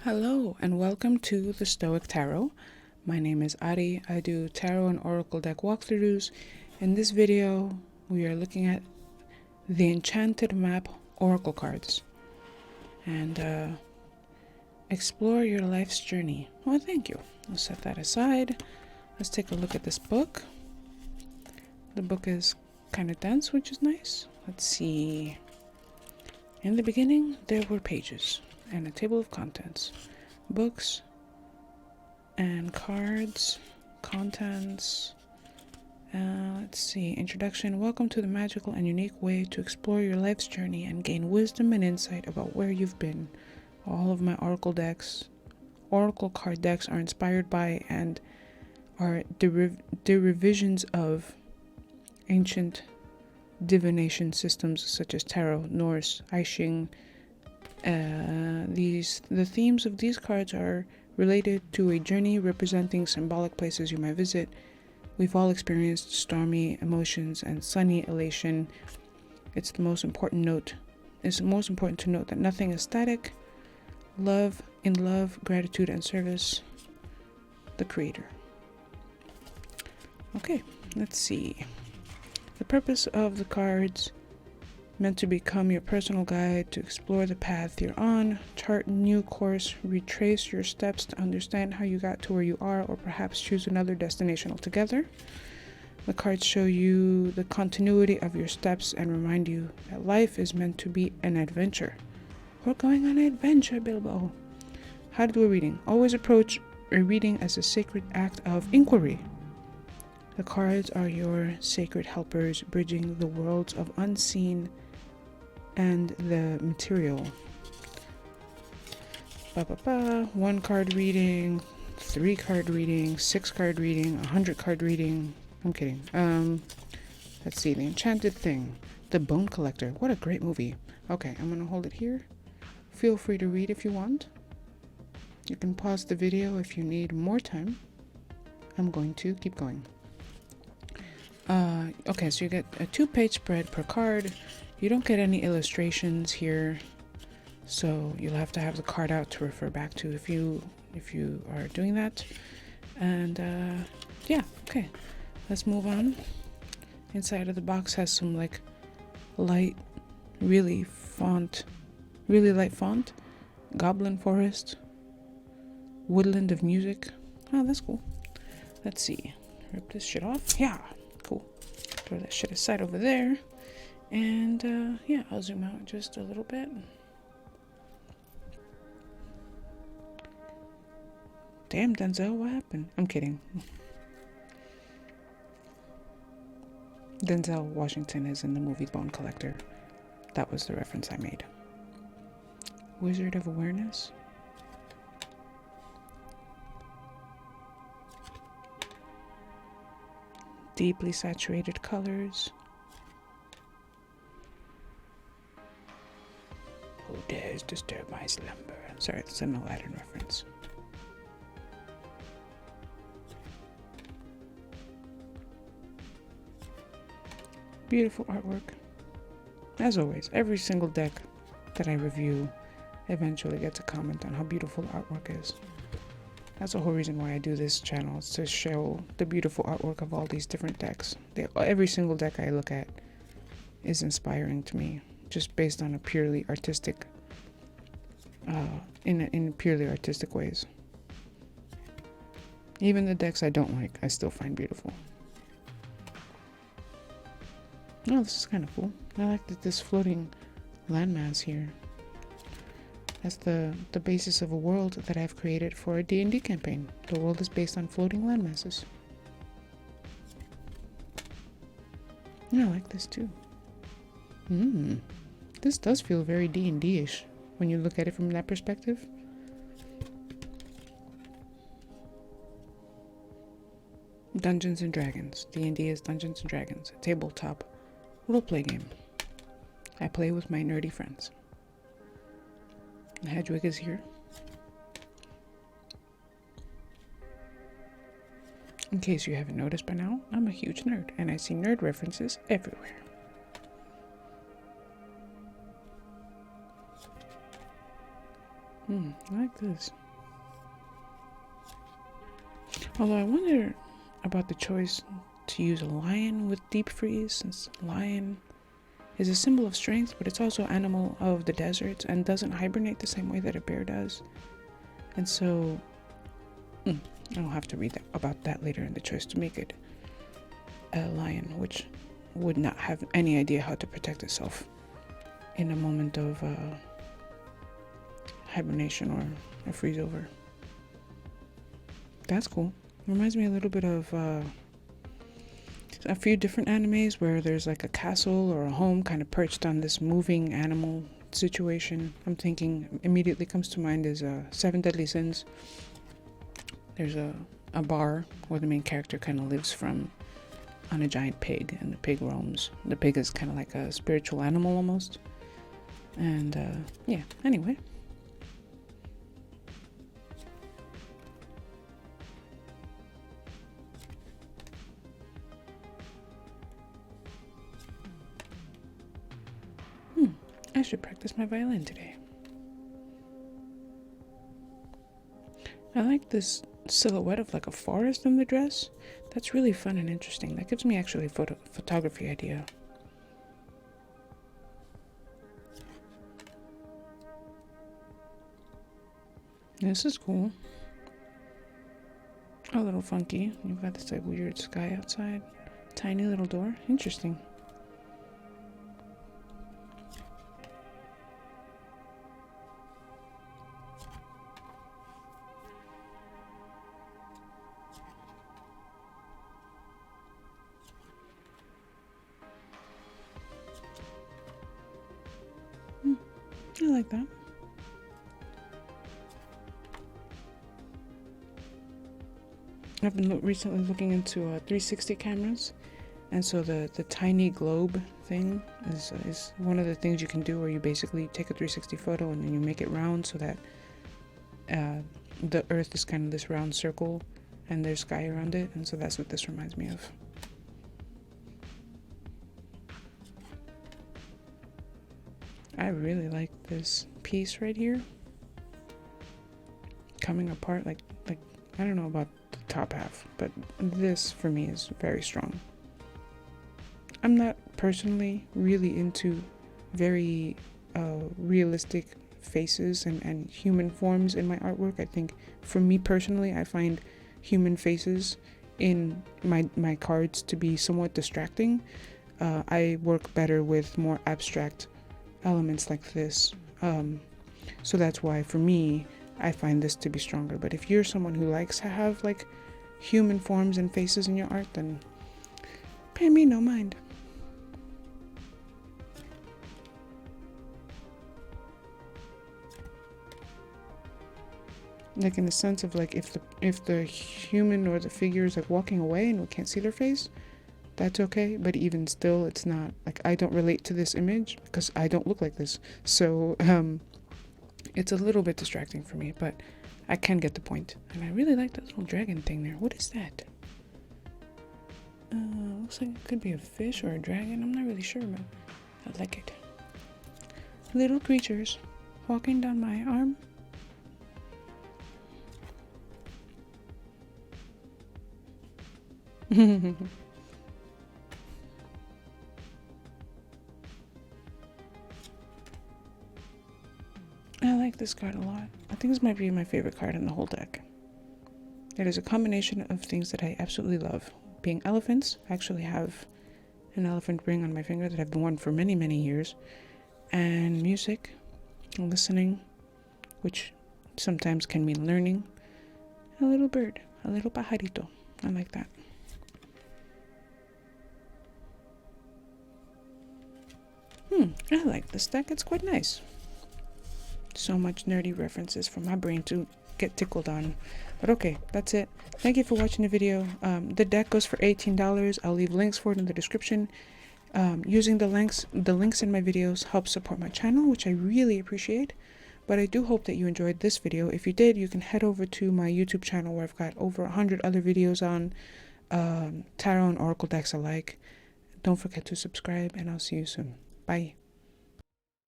Hello and welcome to the Stoic Tarot. My name is Ari. I do tarot and oracle deck walkthroughs. In this video, we are looking at the Enchanted Map Oracle Cards and explore your life's journey. Well, thank you. I'll set that aside. Let's take a look at this book. The book is kind of dense, which is nice. Let's see. In the beginning, there were pages and a table of contents, books and cards, contents. Let's see. Introduction. Welcome to the magical and unique way to explore your life's journey and gain wisdom and insight about where you've been. All of my oracle card decks are inspired by and are derivations of ancient divination systems such as tarot, Norse, I Ching. The themes of these cards are related to a journey representing symbolic places you might visit. We've all experienced stormy emotions and sunny elation. It's most important to note that nothing is static. Love, gratitude, and service, the Creator. Okay, let's see. The purpose of the cards: meant to become your personal guide to explore the path you're on, chart a new course, retrace your steps to understand how you got to where you are, or perhaps choose another destination altogether. The cards show you the continuity of your steps and remind you that life is meant to be an adventure. We're going on an adventure, Bilbo. How to do a reading. Always approach a reading as a sacred act of inquiry. The cards are your sacred helpers, bridging the worlds of unseen and the material. 1 card reading, 3 card reading, 6 card reading, 100 card reading. I'm kidding. Let's see. The Enchanted Thing. The Bone Collector. What a great movie. Okay, I'm going to hold it here. Feel free to read if you want. You can pause the video if you need more time. I'm going to keep going. Okay, so you get a 2-page spread per card. You don't get any illustrations here, so you'll have to have the card out to refer back to if you are doing that. And yeah, okay, let's move on. Inside of the box has some like really light font, Goblin Forest, Woodland of Music. Oh, that's cool. Let's see. Rip this shit off. Yeah, cool. Throw that shit aside over there. And yeah, I'll zoom out just a little bit. Damn, Denzel, what happened? I'm kidding. Denzel Washington is in the movie Bone Collector. That was the reference I made. Wizard of Awareness. Deeply saturated colors. Who dares disturb my slumber? Sorry, it's an Aladdin reference. Beautiful artwork. As always, every single deck that I review eventually gets a comment on how beautiful the artwork is. That's the whole reason why I do this channel, is to show the beautiful artwork of all these different decks. Every single deck I look at is inspiring to me, just based on a purely artistic, in purely artistic ways. Even the decks I don't like, I still find beautiful. Oh, this is kind of cool. I like this floating landmass here. That's the basis of a world that I've created for a D&D campaign. The world is based on floating landmasses. I like this too. This does feel very D&D-ish when you look at it from that perspective. Dungeons and Dragons. D&D is Dungeons and Dragons, a tabletop roleplay game. I play with my nerdy friends. Hedwig is here. In case you haven't noticed by now, I'm a huge nerd, and I see nerd references everywhere. I like this. Although I wonder about the choice to use a lion with deep freeze, since lion is a symbol of strength, but it's also animal of the desert and doesn't hibernate the same way that a bear does. And so I'll have to read about that later in the choice to make it a lion, which would not have any idea how to protect itself in a moment of hibernation or a freeze over. That's cool. Reminds me a little bit of a few different animes where there's like a castle or a home kind of perched on this moving animal situation. I'm thinking immediately comes to mind is Seven Deadly Sins. There's a bar where the main character kind of lives from on a giant pig, and the pig roams. The pig is kind of like a spiritual animal almost. And yeah, anyway. I should practice my violin today. I like this silhouette of like a forest in the dress. That's really fun and interesting. That gives me actually a photography idea. This is cool. A little funky. You've got this like weird sky outside. Tiny little door. Interesting. I like that. I've been recently looking into 360 cameras, and so the tiny globe thing is one of the things you can do, where you basically take a 360 photo and then you make it round so that the earth is kind of this round circle and there's sky around it, and so that's what this reminds me of. I really like this piece right here. Coming apart, like I don't know about the top half, but this for me is very strong. I'm not personally really into very realistic faces and human forms in my artwork. I think for me personally, I find human faces in my cards to be somewhat distracting. I work better with more abstract elements like this, so that's why for me I find this to be stronger. But if you're someone who likes to have like human forms and faces in your art, then pay me no mind. Like in the sense of like if the human or the figure is like walking away and we can't see their face, that's okay, but even still, it's not, like, I don't relate to this image because I don't look like this. So, it's a little bit distracting for me, but I can get the point. And I really like that little dragon thing there. What is that? Looks like it could be a fish or a dragon. I'm not really sure, but I like it. Little creatures walking down my arm. I like this card a lot. I think this might be my favorite card in the whole deck. It is a combination of things that I absolutely love. Being elephants. I actually have an elephant ring on my finger that I've worn for many, many years. And music, and listening, which sometimes can mean learning. A little bird, a little pajarito. I like that. I like this deck. It's quite nice. So much nerdy references for my brain to get tickled on. But okay, that's it. Thank you for watching the video. The deck goes for $18. I'll leave links for it in the description. Using the links in my videos helps support my channel, which I really appreciate. But I do hope that you enjoyed this video. If you did, you can head over to my YouTube channel where I've got over 100 other videos on tarot and oracle decks alike. Don't forget to subscribe, and I'll see you soon. Bye.